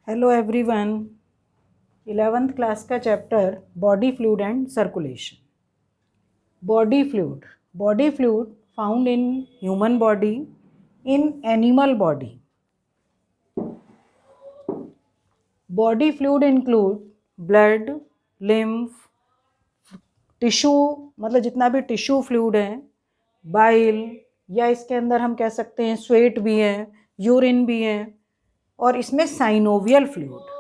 Hello everyone. 11th class का chapter body fluid and circulation. Body fluid found in human body, in animal body. Body fluid include blood, lymph, tissue, मतलब जितना भी tissue fluid है, bile, या इसके अंदर हम कह सकते हैं स्वेट भी है, यूरिन भी है, और इसमें साइनोवियल फ्लूइड।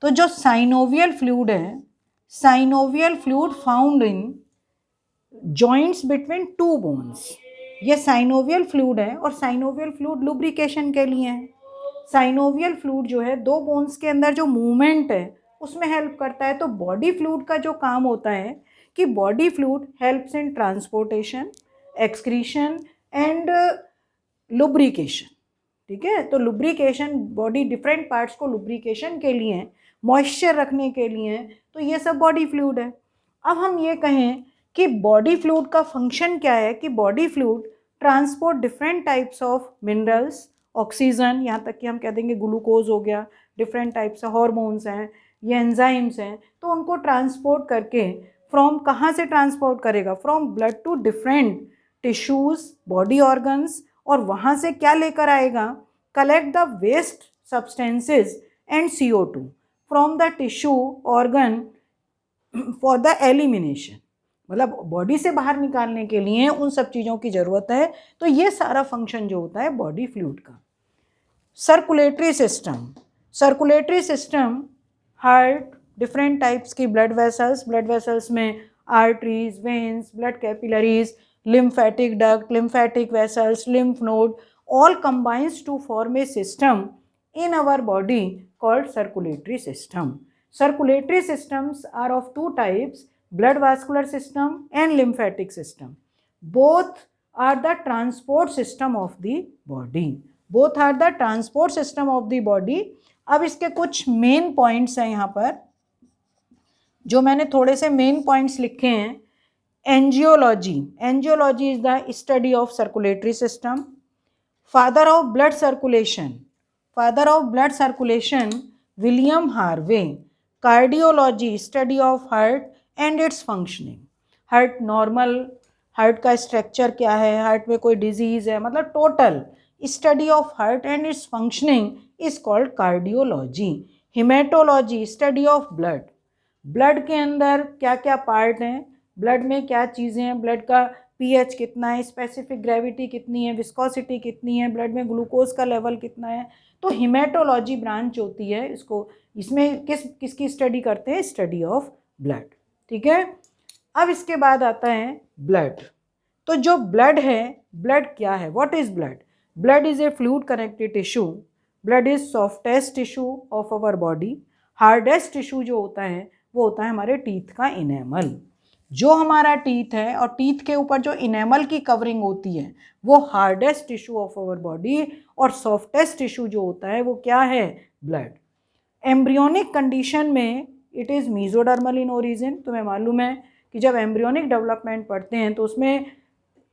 तो जो साइनोवियल फ्लूइड है, synovial fluid found in joints between two bones. ये साइनोवियल फ्लूइड है और साइनोवियल फ्लूइड लुब्रिकेशन के लिए है। साइनोवियल फ्लूइड जो है दो बोन्स के अंदर जो मूवमेंट है उसमें हेल्प करता है। तो बॉडी फ्लूइड का जो काम होता है कि body fluid helps in transportation, excretion and lubrication. ठीक है, तो लुब्रिकेशन, बॉडी डिफरेंट पार्ट्स को लुब्रिकेशन के लिए, मॉइस्चर रखने के लिए, तो ये सब बॉडी फ्लूइड है। अब हम ये कहें कि बॉडी फ्लूइड का फंक्शन क्या है, कि body fluid transport different types of minerals, oxygen, यहाँ तक कि हम कह देंगे ग्लूकोज हो गया, डिफरेंट टाइप्स ऑफ हार्मोन्स हैं, ये एंजाइम्स हैं, तो उनको ट्रांसपोर्ट करके फ्रॉम, कहाँ से ट्रांसपोर्ट करेगा, from blood to different tissues, body organs, और वहाँ से क्या लेकर आएगा, collect the waste substances and CO2 from the tissue organ for the elimination. मतलब बॉडी से बाहर निकालने के लिए उन सब चीज़ों की ज़रूरत है। तो ये सारा फंक्शन जो होता है बॉडी फ्लूइड का। Circulatory system, heart, different types की ब्लड वेसल्स में arteries, veins, blood capillaries, lymphatic duct, lymphatic vessels, lymph node, all combines to form a system in our body called circulatory system. Circulatory systems are of two types, blood vascular system and lymphatic system. Both are the transport system of the body. Both are the transport system of the body. अब इसके कुछ main points हैं यहाँ पर, जो मैंने थोड़े से मेन पॉइंट्स लिखे हैं। Angiology is the study of circulatory system. Father of blood circulation, William Harvey. Cardiology, study of heart and its functioning. Heart normal, heart का स्ट्रक्चर क्या है, हार्ट में कोई डिजीज़ है, मतलब total study of heart and it's functioning is called cardiology. Haematology, study of blood. Blood के अंदर क्या क्या पार्ट हैं, ब्लड में क्या चीज़ें हैं, ब्लड का pH कितना है, स्पेसिफिक ग्रेविटी कितनी है, विस्कोसिटी कितनी है, ब्लड में ग्लूकोज का लेवल कितना है। तो हिमेटोलॉजी ब्रांच होती है, इसमें किसकी स्टडी करते हैं, स्टडी ऑफ ब्लड। ठीक है, अब इसके बाद आता है ब्लड। तो जो ब्लड है, ब्लड क्या है, what is blood? Blood is a fluid connected tissue. Blood is softest tissue of our body. Hardest tissue जो होता है वो होता है हमारे टीथ का इनेमल। जो हमारा टीथ है और टीथ के ऊपर जो इनेमल की कवरिंग होती है वो hardest tissue of our body, और सॉफ्टेस्ट टिश्यू जो होता है वो क्या है, ब्लड। एम्ब्रियोनिक कंडीशन में it is mesodermal in origin. तुम्हें मालूम है कि जब एम्ब्रियोनिक डेवलपमेंट पढ़ते हैं तो उसमें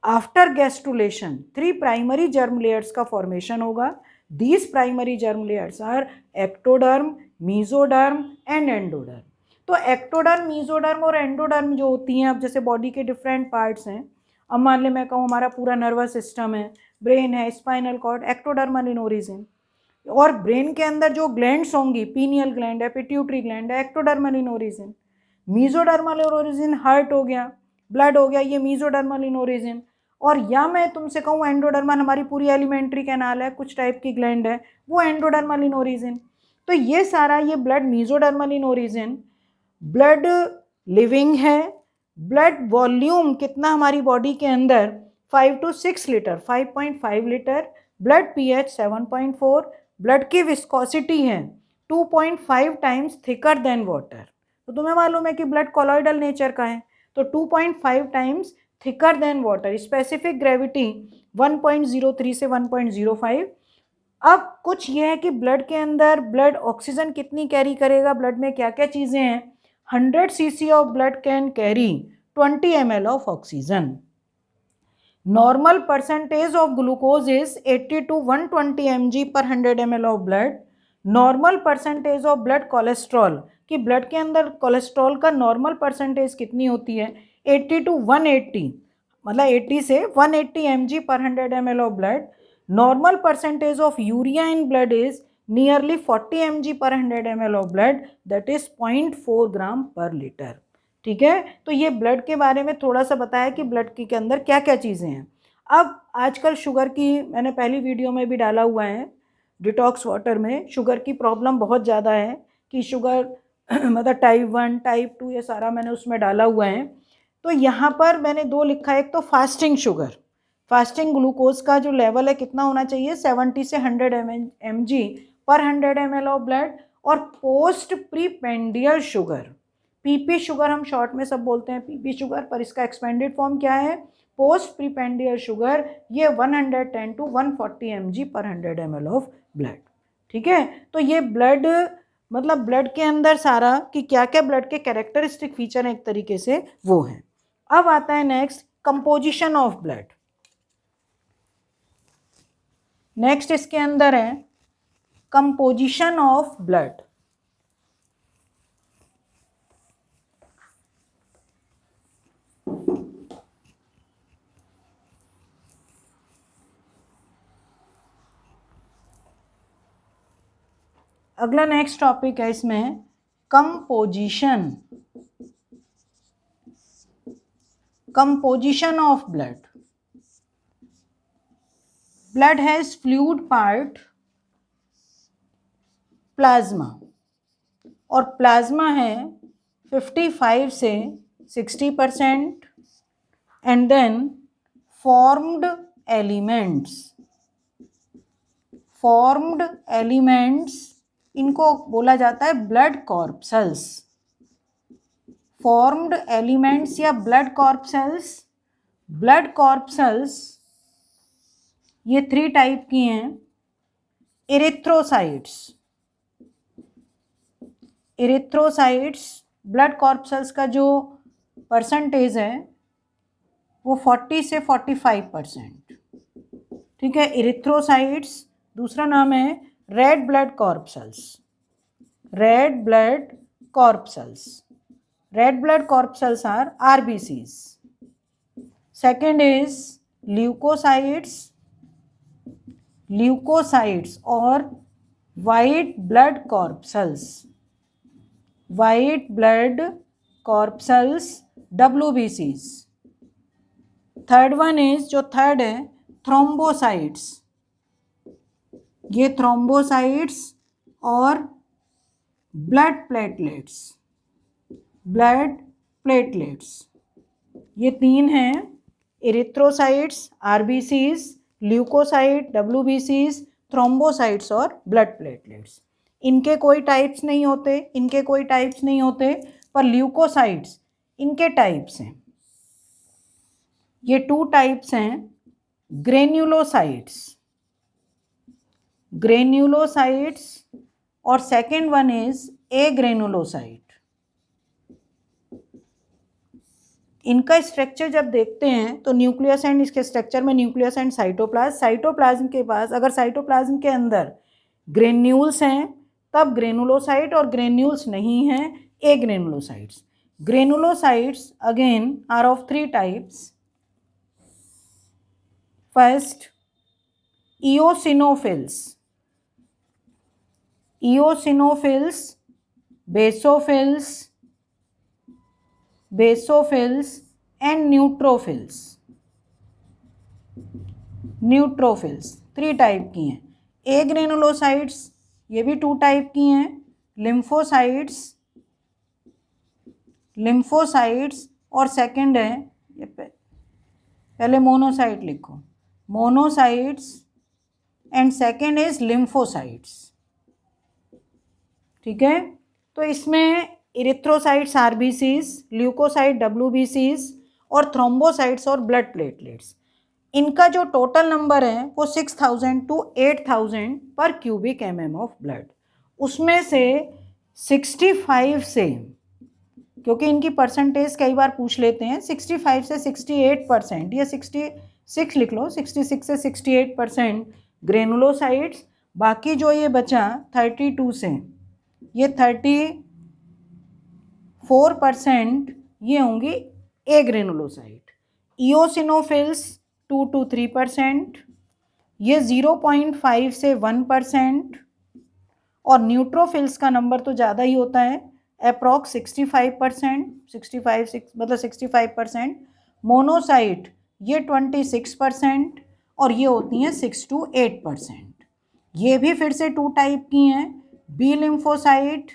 after gastrulation 3 primary germ layers का फॉर्मेशन होगा। These primary germ layers are ectoderm, mesoderm and endoderm. तो एक्टोडर्म, मीजोडर्म और एंडोडर्म जो होती हैं, अब जैसे बॉडी के डिफरेंट पार्ट्स हैं, अब मान ले मैं कहूँ हमारा पूरा नर्वस सिस्टम है, ब्रेन है, spinal cord, ectodermal in origin. और ब्रेन के अंदर जो ग्लैंड्स होंगी, पीनियल ग्लैंड है, पिट्यूटरी ग्लैंड है, ectodermal in origin. Mesodermal in origin heart हो गया, ब्लड हो गया, ये मीजोडर्मल इन ओरिजिन। और या मैं तुमसे कहूँ एंडोडर्मल, हमारी पूरी एलिमेंट्री कैनाल है, कुछ टाइप की ग्लैंड है, वो एंडोडर्मल इन ओरिजिन। तो ये सारा, ये blood mesodermal in origin. Blood living है। ब्लड वॉल्यूम कितना हमारी बॉडी के अंदर, 5 to 6 litre, 5.5 litre. Blood pH 7.4। Blood की विस्कोसिटी है 2.5 टाइम्स थिकर देन वाटर। तो तुम्हें मालूम है कि ब्लड कॉलॉइडल नेचर का है, तो 2.5 times thicker than water. Specific gravity 1.03 से 1.05। अब कुछ ये है कि ब्लड के अंदर ब्लड ऑक्सीजन कितनी कैरी करेगा, ब्लड में क्या क्या चीज़ें हैं। 100 cc of blood can carry 20 ml of oxygen. Normal percentage of glucose is 80 to 120 mg per 100 ml of blood. Normal percentage of blood cholesterol, कि ब्लड के अंदर कोलेस्ट्रॉल का नॉर्मल परसेंटेज कितनी होती है, 80 to 180, मतलब 80 से 180 mg per 100 ml of blood. Normal percentage of urea in blood is nearly 40 mg per 100 ml of blood, that is 0.4 ग्राम पर लीटर. ठीक है, तो ये ब्लड के बारे में थोड़ा सा बताया कि ब्लड के अंदर क्या क्या चीज़ें हैं. अब आजकल शुगर की, मैंने पहली वीडियो में भी डाला हुआ है, डिटॉक्स वाटर में शुगर की प्रॉब्लम बहुत ज़्यादा है कि शुगर मतलब टाइप 1 टाइप 2 ये सारा मैंने उसमें डाला हुआ है. तो यहाँ पर मैंने दो लिखा है, एक तो फास्टिंग शुगर, फास्टिंग ग्लूकोज का जो लेवल है कितना होना चाहिए, 70 से 100 mg पर 100 ml ऑफ ब्लड. और पोस्ट प्रीपेंडियल शुगर, पीपी शुगर हम शॉर्ट में सब बोलते हैं पीपी शुगर, पर इसका एक्सपेंडेड फॉर्म क्या है, पोस्ट प्रीपेंडियल शुगर, ये 110 to 140 mg पर 100 ml ऑफ ब्लड. ठीक है, तो ये ब्लड मतलब ब्लड के अंदर सारा कि क्या क्या ब्लड के कैरेक्टरिस्टिक फीचर हैं एक तरीके से वो हैं. अब आता है next composition of blood. Next इसके अंदर है कंपोजिशन ऑफ ब्लड. अगला नेक्स्ट टॉपिक है इसमें composition, composition of blood. Blood has fluid part plasma, और प्लाज्मा है 55 से 60%, and then formed elements, formed elements इनको बोला जाता है ब्लड कॉर्पसेल्स. फॉर्म्ड एलिमेंट्स या ब्लड कॉर्पसेल्स. ब्लड कॉर्पसेल्स ये 3 टाइप की हैं. इरिथ्रोसाइट्स, इरिथ्रोसाइट्स ब्लड कॉर्पसेल्स का जो परसेंटेज है वो 40 से 45%. ठीक है, इरिथ्रोसाइट्स. दूसरा नाम है red blood corpuscles, red blood corpuscles. Red blood corpuscles are RBCs. Second is leucocytes, leucocytes और white blood corpuscles, white blood corpuscles WBCs. Third one is, जो थर्ड है, थ्रोम्बोसाइट्स. ये थ्रोम्बोसाइट्स और ब्लड प्लेटलेट्स, ब्लड प्लेटलेट्स, ये 3 हैं. Erythrocytes, RBCs, leucocyte, WBCs, thrombocytes और blood platelets. इनके कोई टाइप्स नहीं होते, इनके कोई टाइप्स नहीं होते, पर ल्यूकोसाइट्स इनके टाइप्स हैं. ये 2 टाइप्स हैं. ग्रेन्युलोसाइट्स, ग्रेन्युलोसाइट्स, और second one is a granulocyte. इनका स्ट्रक्चर जब देखते हैं तो न्यूक्लियस एंड, इसके स्ट्रक्चर में न्यूक्लियस एंड साइटोप्लाज्म. साइटोप्लाज्म के पास अगर साइटोप्लाज्म के अंदर ग्रेन्यूल्स हैं तब ग्रेनुलोसाइट, और ग्रेन्यूल्स नहीं हैं agranulocytes. Granulocytes again are of 3 types. First eosinophils, eosinophils, basophils, basophils and neutrophils. Neutrophils 3 type की हैं. ए ग्रेनुलोसाइट्स ये भी 2 टाइप की हैं. लिम्फोसाइट्स, लिम्फोसाइट्स, और सेकंड है, ये पहले मोनोसाइट लिखो, monocytes, and second is lymphocytes. ठीक है, तो इसमें इरिथ्रोसाइट्स RBCs, ल्यूकोसाइट WBCs, और थ्रोम्बोसाइट्स और ब्लड प्लेटलेट्स. इनका जो टोटल नंबर है वो 6000 to 8000 पर क्यूबिक mm ऑफ ब्लड. उसमें से 65 से, क्योंकि इनकी परसेंटेज कई बार पूछ लेते हैं, 65 से 68%, या 66 लिख लो, 66 से 68% ग्रेनुलोसाइट्स बाकी जो ये बचा 32 से ये 34% ये होंगी ए ग्रेनुलोसाइट। इओसिनोफिल्स 2 to 3%, ये 0.5 से 1%, और न्यूट्रोफिल्स का नंबर तो ज़्यादा ही होता है, अप्रॉक्स 65%, 65%। मोनोसाइट ये 26%, और ये होती हैं 6 to 8%। ये भी फिर से 2 टाइप की हैं, बी लिम्फोसाइट,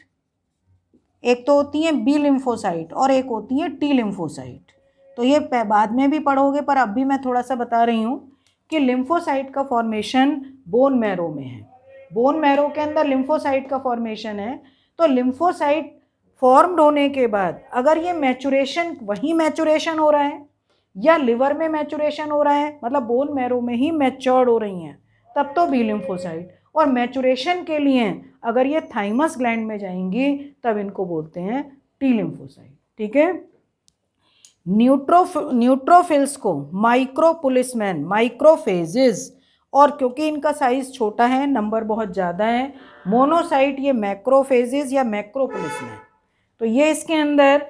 एक तो होती है बी लिम्फोसाइट और एक होती है टी लिम्फोसाइट। तो ये बाद में भी पढ़ोगे, पर अब भी मैं थोड़ा सा बता रही हूँ कि लिम्फोसाइट का फॉर्मेशन बोन मैरो में है। बोन मैरो के अंदर लिम्फोसाइट का फॉर्मेशन है। तो लिम्फोसाइट फॉर्म्ड होने के बाद अगर ये मैचुरेशन, वही मैचुरेशन हो रहा है या लिवर में मैचुरेशन हो रहा है, मतलब बोन मैरो में ही मैच्योर्ड हो रही हैं, तब तो बी लिम्फोसाइट। और मैचुरेशन के लिए अगर ये थाइमस ग्लैंड में जाएंगी तब इनको बोलते हैं टी लिम्फोसाइट। ठीक है। न्यूट्रोफिल्स को माइक्रोपुलिसमैन, माइक्रोफेजेस, और क्योंकि इनका साइज छोटा है, नंबर बहुत ज़्यादा है, मोनोसाइट ये मैक्रोफेजेस या मैक्रोपुलिसमैन। तो ये इसके अंदर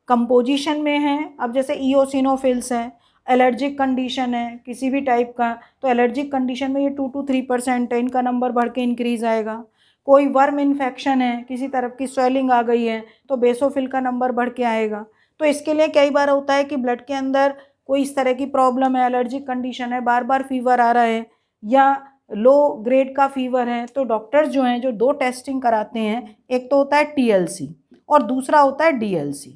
कंपोजिशन में है। अब जैसे इओसिनोफिल्स है, एलर्जिक कंडीशन है किसी भी टाइप का, तो एलर्जिक कंडीशन में ये 2 to 3% है, इनका नंबर बढ़ के इंक्रीज आएगा। कोई वर्म इन्फेक्शन है, किसी तरफ की स्वेलिंग आ गई है, तो बेसोफिल का नंबर बढ़ के आएगा। तो इसके लिए कई बार होता है कि ब्लड के अंदर कोई इस तरह की प्रॉब्लम है, एलर्जिक कंडीशन है, बार बार फीवर आ रहा है या लो ग्रेड का फीवर है, तो डॉक्टर्स जो हैं जो 2 टेस्टिंग कराते हैं, एक तो होता है TLC और दूसरा होता है DLC,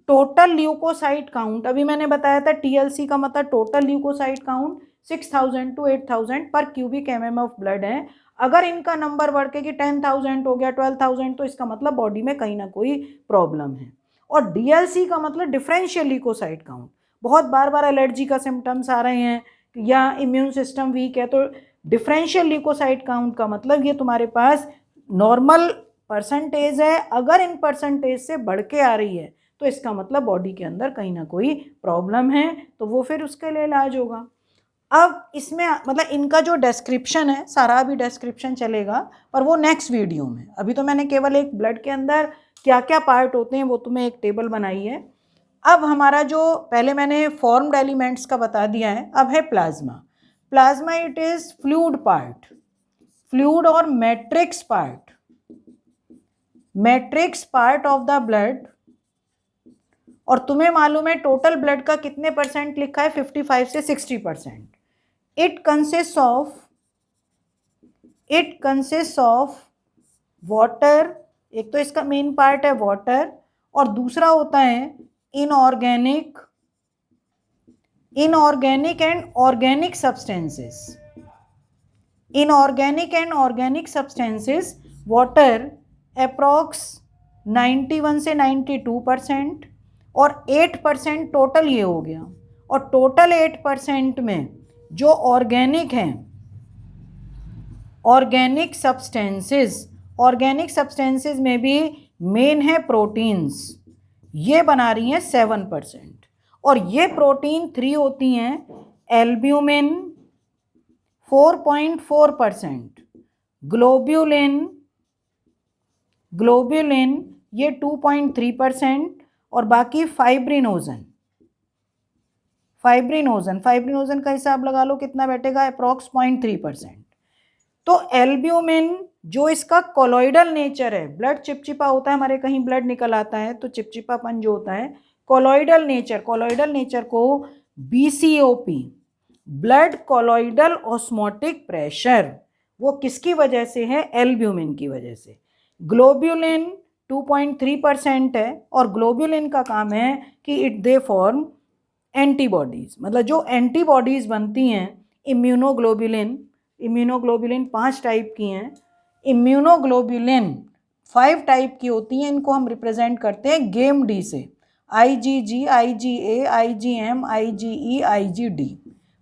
टोटल ल्यूकोसाइट काउंट। अभी मैंने बताया था TLC का मतलब टोटल ल्यूकोसाइट काउंट 6000 to 8000 पर क्यूबिक mm ऑफ ब्लड है। अगर इनका नंबर बढ़ के कि 10,000 हो गया, 12,000, तो इसका मतलब बॉडी में कहीं ना कोई प्रॉब्लम है। और DLC का मतलब डिफरेंशियल ल्यूकोसाइट काउंट, बहुत बार बार एलर्जी का सिम्टम्स आ रहे हैं या इम्यून सिस्टम वीक है, तो डिफरेंशियल ल्यूकोसाइट काउंट का मतलब ये तुम्हारे पास नॉर्मल परसेंटेज है, अगर इन परसेंटेज से बढ़ के आ रही है तो इसका मतलब बॉडी के अंदर कहीं ना कोई प्रॉब्लम है, तो वो फिर उसके लिए इलाज होगा। अब इसमें मतलब इनका जो डिस्क्रिप्शन है, सारा भी डिस्क्रिप्शन चलेगा पर वो नेक्स्ट वीडियो में। अभी तो मैंने केवल एक ब्लड के अंदर क्या क्या पार्ट होते हैं वो तुम्हें एक टेबल बनाई है। अब हमारा जो पहले मैंने फॉर्म्ड एलिमेंट्स का बता दिया है, अब है plasma. Plasma it is fluid part, fluid और matrix part, matrix part of the blood. और तुम्हें मालूम है टोटल ब्लड का कितने परसेंट लिखा है, 55 से 60%। इट कंसिस्ट ऑफ वाटर, एक तो इसका मेन पार्ट है वाटर, और दूसरा होता है inorganic and organic substances. Inorganic and organic substances water approx 91 से 92%, और 8% टोटल ये हो गया। और टोटल 8% में जो ऑर्गेनिक हैं, ऑर्गेनिक सब्सटेंसेस में भी मेन है प्रोटीन्स, ये बना रही हैं 7%। और ये प्रोटीन 3 होती हैं, एल्ब्यूमिन 4.4%, ग्लोब्यूलिन ये 2.3%, और बाकी फाइब्रिनोजन का हिसाब लगा लो कितना बैठेगा, अप्रॉक्स 0.3%। तो एल्ब्यूमिन जो इसका कोलॉइडल नेचर है, ब्लड चिपचिपा होता है हमारे, कहीं ब्लड निकल आता है तो चिपचिपापन जो होता है, कोलॉइडल नेचर को BCOP, blood colloidal osmotic pressure, वो किसकी वजह से है, एल्ब्यूमिन की वजह से। ग्लोब्यूलिन 2.3% है, और ग्लोब्यूलिन का काम है कि दे फॉर्म एंटीबॉडीज, मतलब जो एंटीबॉडीज बनती हैं। इम्यूनोग्लोबुलिन 5 टाइप की हैं, इम्यूनोग्लोबुलिन 5 टाइप की होती हैं, इनको हम रिप्रेजेंट करते हैं गेम डी से, IgG, IgA, IgM, IgE, IgD।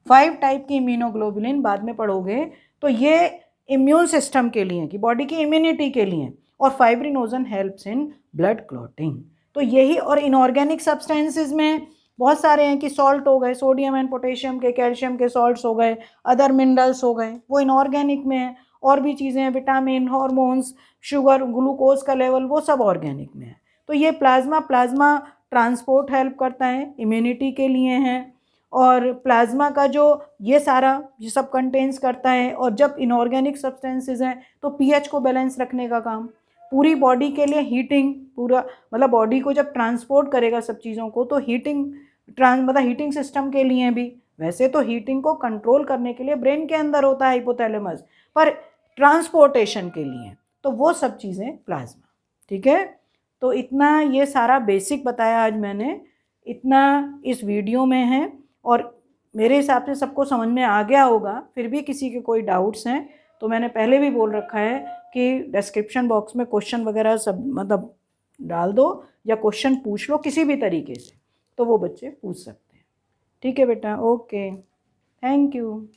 5 type की इम्यूनोग्लोबुलिन बाद में पढ़ोगे। तो ये इम्यून सिस्टम के लिए, कि बॉडी की इम्यूनिटी के लिए, और fibrinogen helps in blood clotting. तो यही, और इनऑर्गेनिक सब्सटेंसेस में बहुत सारे हैं कि सॉल्ट हो गए, सोडियम एंड पोटेशियम के, कैल्शियम के सॉल्ट्स हो गए, अदर मिनरल्स हो गए, वो इनऑर्गेनिक में है। और भी चीज़ें हैं, विटामिन, हार्मोन्स, शुगर, ग्लूकोज का लेवल, वो सब ऑर्गेनिक में है। तो ये प्लाज्मा ट्रांसपोर्ट हेल्प करता है, इम्यूनिटी के लिए है, और प्लाज्मा का जो ये सारा ये सब कंटेन्स करता है। और जब इनऑर्गेनिक सब्सटेंसेस हैं तो पीएच को बैलेंस रखने का काम, पूरी बॉडी के लिए हीटिंग, पूरा मतलब बॉडी को जब ट्रांसपोर्ट करेगा सब चीज़ों को, तो हीटिंग मतलब हीटिंग सिस्टम के लिए भी। वैसे तो हीटिंग को कंट्रोल करने के लिए ब्रेन के अंदर होता है हाइपोथैलेमस, पर ट्रांसपोर्टेशन के लिए तो वो सब चीज़ें प्लाज्मा। ठीक है, तो इतना ये सारा बेसिक बताया आज मैंने, इतना इस वीडियो में है, और मेरे हिसाब से सबको समझ में आ गया होगा। फिर भी किसी के कोई डाउट्स हैं तो मैंने पहले भी बोल रखा है कि डिस्क्रिप्शन बॉक्स में क्वेश्चन वगैरह सब मतलब डाल दो, या क्वेश्चन पूछ लो किसी भी तरीके से, तो वो बच्चे पूछ सकते हैं। ठीक है बेटा, ओके, थैंक यू।